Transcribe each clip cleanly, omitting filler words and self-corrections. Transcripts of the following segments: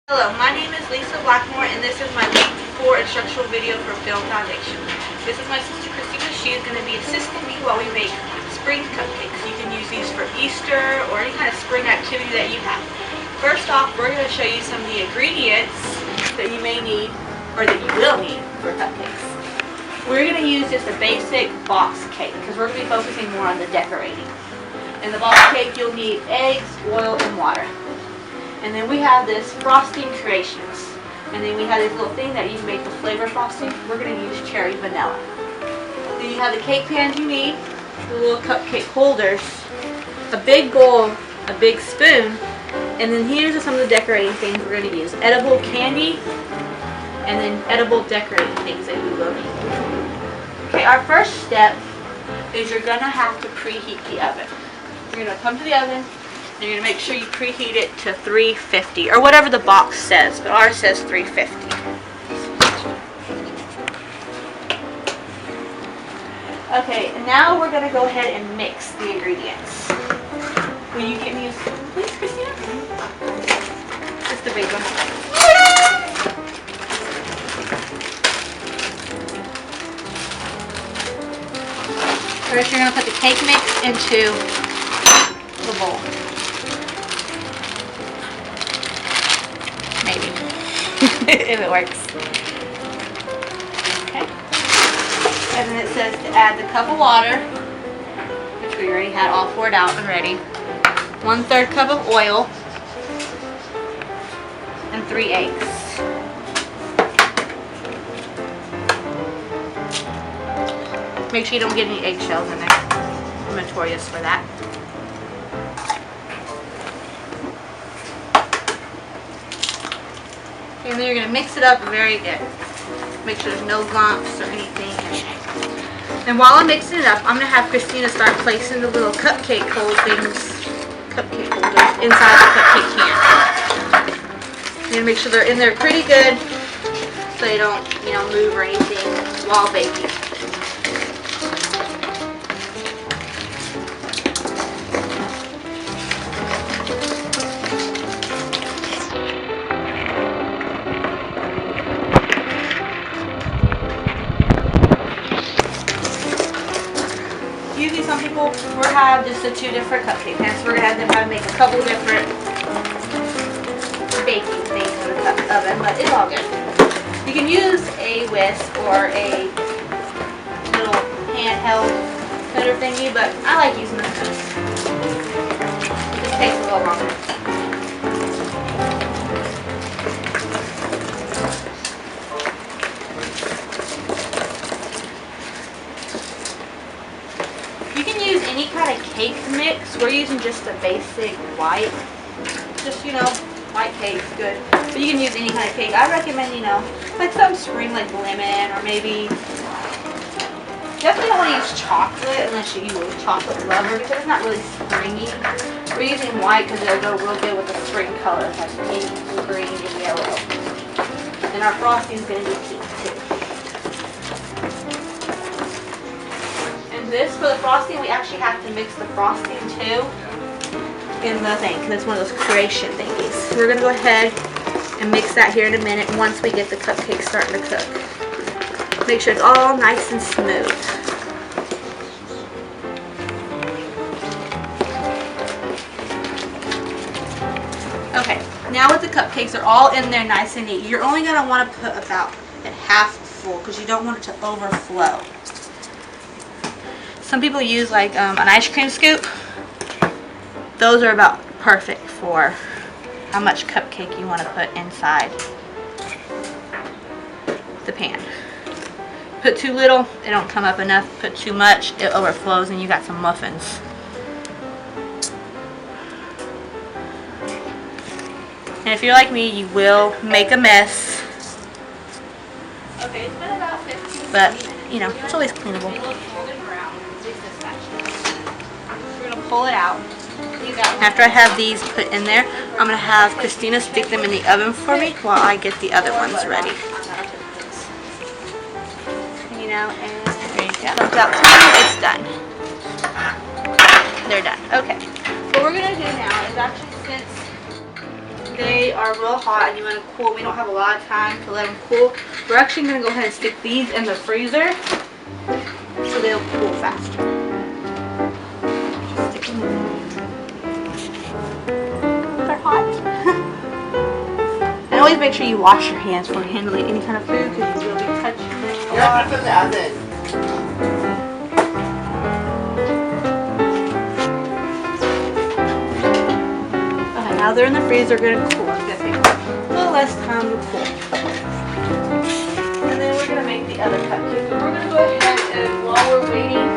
Hello, my name is Lisa Blackmore, and this is my week 4 instructional video for Film Foundation. This is my sister Christina. She is going to be assisting me while we make spring cupcakes. You can use these for Easter or any kind of spring activity that you have. First off, we're going to show you some of the ingredients that you may need, or that you will need, for cupcakes. We're going to use just a basic box cake because we're going to be focusing more on the decorating. In the box cake, you'll need eggs, oil, and water. And then we have this frosting creations. And then we have this little thing that you can make the flavor frosting. We're going to use cherry vanilla. Then you have the cake pans you need, the little cupcake holders, a big bowl, a big spoon, and then here's some of the decorating things we're going to use. Edible candy, and then edible decorating things that we will need. Okay, our first step is you're going to have to preheat the oven. You're going to come to the oven. You're going to make sure you preheat it to 350 or whatever the box says, but ours says 350. Okay, and now we're going to go ahead and mix the ingredients. Will you get me a spoon, please, Christina? Just a big one. First, you're going to put the cake mix into the bowl. Maybe. If it works. Okay. And then it says to add the cup of water, which we already had all poured out and ready. 1/3 cup of oil. And 3 eggs. Make sure you don't get any eggshells in there. I'm notorious for that. And then you're going to mix it up very good. Make sure there's no lumps or anything in it. And while I'm mixing it up, I'm going to have Christina start placing the little cupcake holders inside the cupcake can. You're going to make sure they're in there pretty good so they don't, move or anything while baking. Usually some people will have just the 2 different cupcake pans. So we're going to have them make a couple different baking things for the oven, but it's all good. You can use a whisk or a little handheld cutter thingy, but I like using the spoon. It just takes a little longer. You can use any kind of cake mix. We're using just a basic white. Just, white cake's good. But you can use any kind of cake. I recommend, like some spring like lemon or maybe. Definitely don't want to use chocolate unless you're a chocolate lover because it's not really springy. We're using white because it'll go real good with the spring colors like pink, green, and yellow. And our frosting is going to be pink too. This for the frosting, we actually have to mix the frosting too in the thing because it's one of those creation thingies. So we're going to go ahead and mix that here in a minute once we get the cupcakes starting to cook. Make sure it's all nice and smooth. Okay, now with the cupcakes, they're all in there nice and neat. You're only going to want to put about a half full because you don't want it to overflow. Some people use like an ice cream scoop. Those are about perfect for how much cupcake you want to put inside the pan. Put too little, it don't come up enough. Put too much, it overflows and you got some muffins. And if you're like me, you will make a mess. Okay, it's been about 15 minutes. But, it's always cleanable. We're going to pull it out. After I have these put in there, I'm going to have Christina stick them in the oven for me while I get the other ones ready. And there you go. Comes out clean, it's done. They're done. Okay. What we're going to do now is actually, since they are real hot and you want to cool, we don't have a lot of time to let them cool. We're actually going to go ahead and stick these in the freezer so they'll cool faster. Just stick them in there. They're hot. And always make sure you wash your hands before handling any kind of food because you will be touching it. Yeah, put them in the oven. Okay, now they're in the freezer, they're going to cool. It's going to take a little less time to cool. And then we're going to make the other cupcakes. And we're going to go ahead and while we're waiting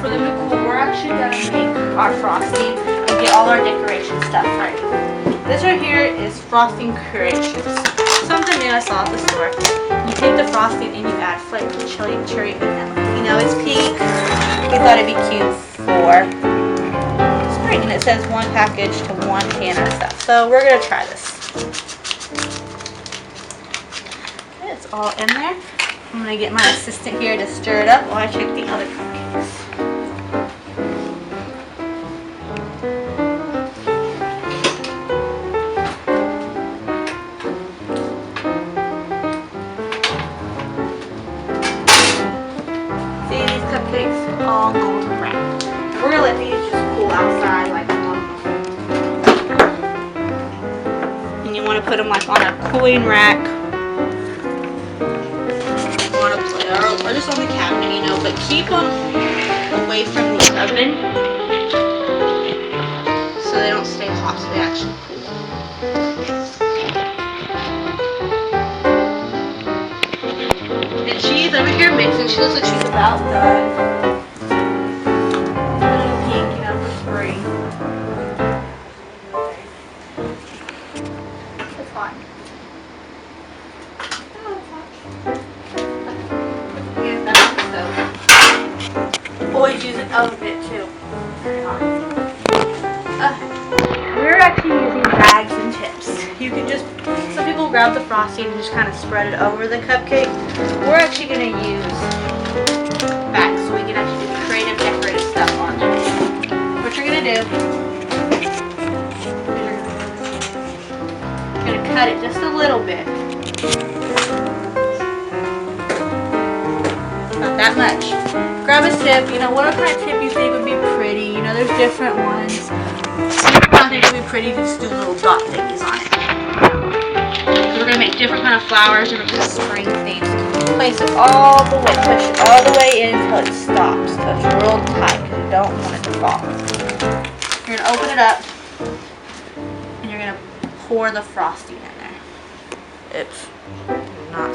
for them to cool, we're actually going to make our frosting and get all our decoration stuff ready. This right here is frosting creations. Something new I saw at the store. You take the frosting and you add flavored cherry vanilla. You know, it's pink. We thought it'd be cute for spring. And it says 1 package to 1 can of stuff. So we're going to try this. Okay, it's all in there. I'm going to get my assistant here to stir it up while I check the other cupcakes. All golden brown. We're gonna let these just cool outside like normal. And you want to put them like on a cooling rack, on a plate, or just on the cabinet, you know. But keep them away from the oven so they don't stay hot. So they actually cool. And she's over here mixing. She looks like she's about done. Always use an oven mitt too. We're actually using bags and tips. You can just, some people grab the frosting and just kind of spread it over the cupcake. We're actually going to use bags so we can actually do creative decorative stuff on them. What you're going to do, you're going to cut it just a little bit. Not that much. Grab a tip, you know, what kind of tip you think would be pretty. You know, there's different ones. I think it would be pretty if you just do little dot thingies on it. We're going to make different kind of flowers, different kind of spring themes. Place it all the way, push it all the way in until it stops. So it's real tight because you don't want it to fall. You're going to open it up and you're going to pour the frosting in there. Oops. Not.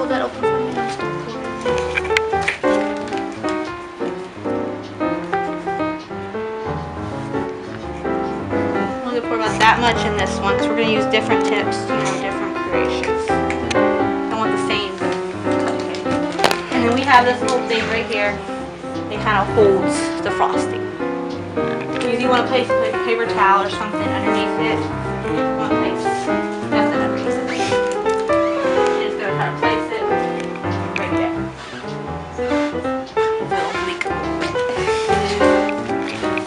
That open for me. I'm going to pour about that much in this one because we're going to use different tips, you know, different creations. I want the same cupcake. And then we have this little thing right here. It kind of holds the frosting. You want to place a paper towel or something underneath it. You want to place nothing underneath it. Just going to kind of place it.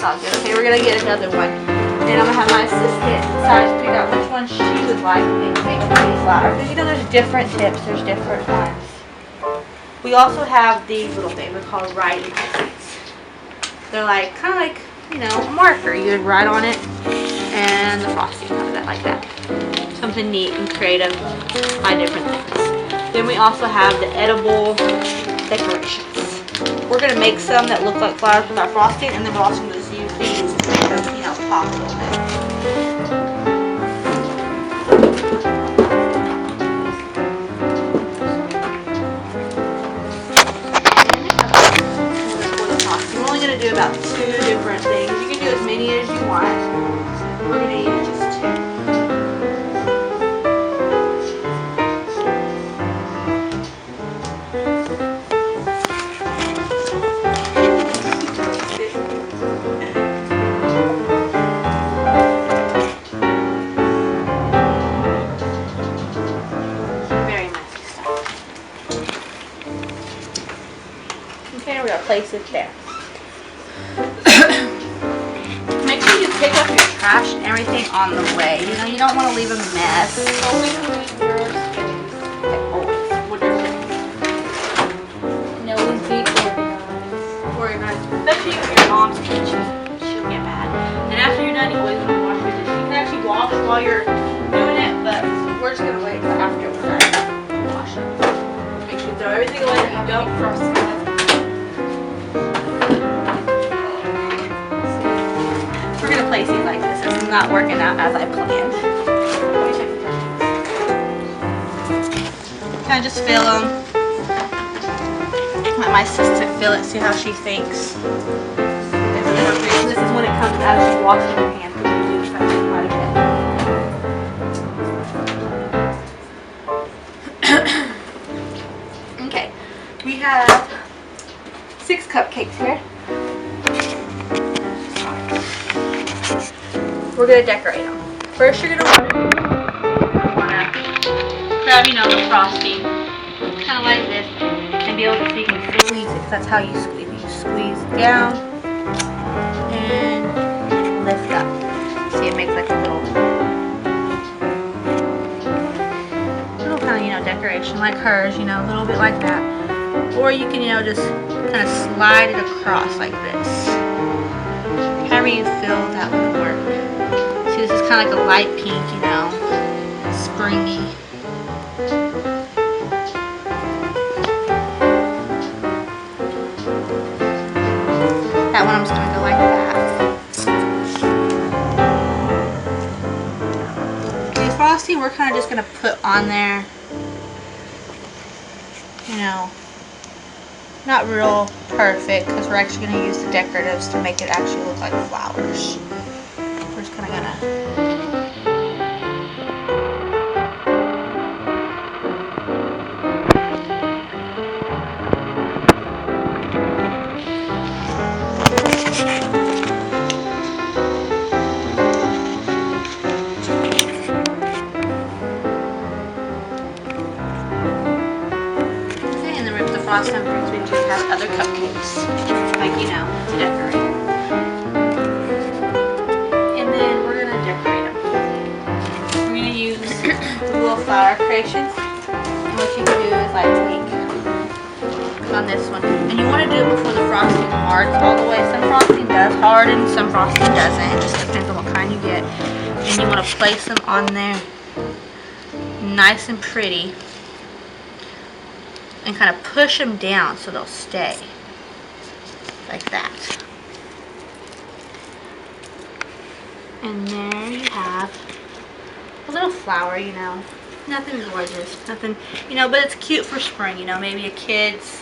Okay, we're gonna get another one. Then I'm gonna have my assistant decide to pick out which one she would like and make a pretty flower. Because you know there's different tips, there's different ones. We also have these little things they're called writing pieces. They're like kind of like, you know, a marker. You would write on it and the frosting comes out like that. Something neat and creative by different things. Then we also have the edible decorations. We're going to make some that look like flowers with our frosting, and then we're also going to use these to make them, you know, pop a little bit. We're only going to do about 2 different things. You can do as many as you want. We're going to use just 2. Okay, we're going to place it there. trash and everything on the way. You know, you don't want to leave a mess. Always clean your space. Always. What are you saying? Always be Organized. Especially if your mom's kitchen. She'll get mad. And after you're done, you always want to wash your dishes. You can actually wash while you're doing it, but we're just going to wait until after we're done. Wash it. Make sure you throw everything away that you don't frost it. We're going to place these like this. This is not working out as I planned. Let me check the cupcakes. Kind of just fill them. Let my sister fill it, see how she thinks. This is when it comes out as she washing her hands, because you do this quite a bit. Okay, we have 6 cupcakes here. We're going to decorate them. First, you're going to want to grab, you know, the frosting, kind of like this, and be able to see you can squeeze it, because that's how you squeeze it. You squeeze down and lift up. See, it makes like a little kind of, you know, decoration like hers, you know, a little bit like that. Or you can, you know, just kind of slide it across like this. However you feel that would work. See, this is kind of like a light pink, you know, springy. That one I'm just going to go like that. Okay, frosting we're kind of just going to put on there, you know, not real perfect, because we're actually going to use the decoratives to make it actually look like flowers. We're just kind of going to frosting brings me to have other cupcakes, like, you know, to decorate. And then we're going to decorate them. We're going to use the little flower creations. And what you can do is like take on this one. And you want to do it before the frosting hardens all the way. Some frosting does harden, some frosting doesn't. It just depends on what kind you get. And you want to place them on there nice and pretty. And kind of push them down so they'll stay like that. And there you have a little flower, you know, nothing gorgeous, nothing, you know, but it's cute for spring, you know, maybe a kid's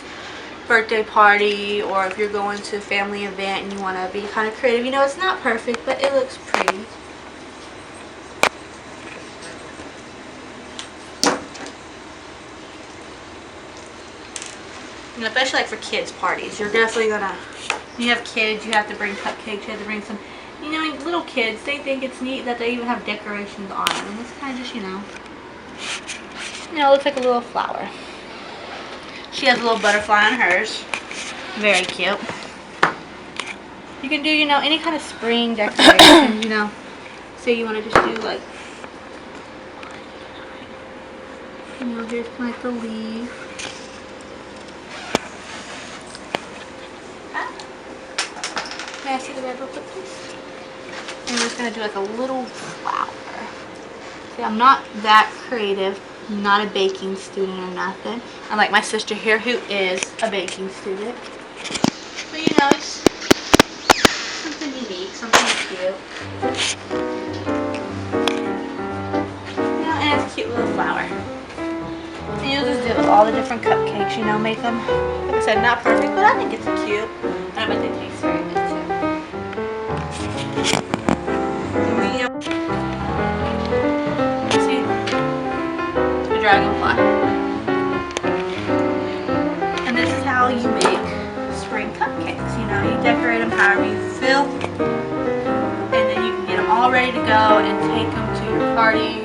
birthday party, or if you're going to a family event and you want to be kind of creative, you know, it's not perfect, but it looks pretty. And especially like for kids parties, you're definitely gonna, when you have kids, you have to bring cupcakes, you have to bring some, you know, little kids, they think it's neat that they even have decorations on them. And it's kind of just, you know, it looks like a little flower. She has a little butterfly on hers. Very cute. You can do, you know, any kind of spring decoration, you know. Say you want to just do like, you know, here's kind of like the leaf. May I see the red real quick, please? And we're just going to do like a little flower. See, I'm not that creative. I'm not a baking student or nothing. Unlike my sister here, who is a baking student. But you know, it's something unique, something cute. You know, and it's a cute little flower. And you'll just do it with all the different cupcakes, you know, make them, like I said, not perfect, but I think it's cute. And I bet they taste very good too. See? The dragonfly. And this is how you make spring cupcakes. You know, you decorate them however you feel. And then you can get them all ready to go and take them to your party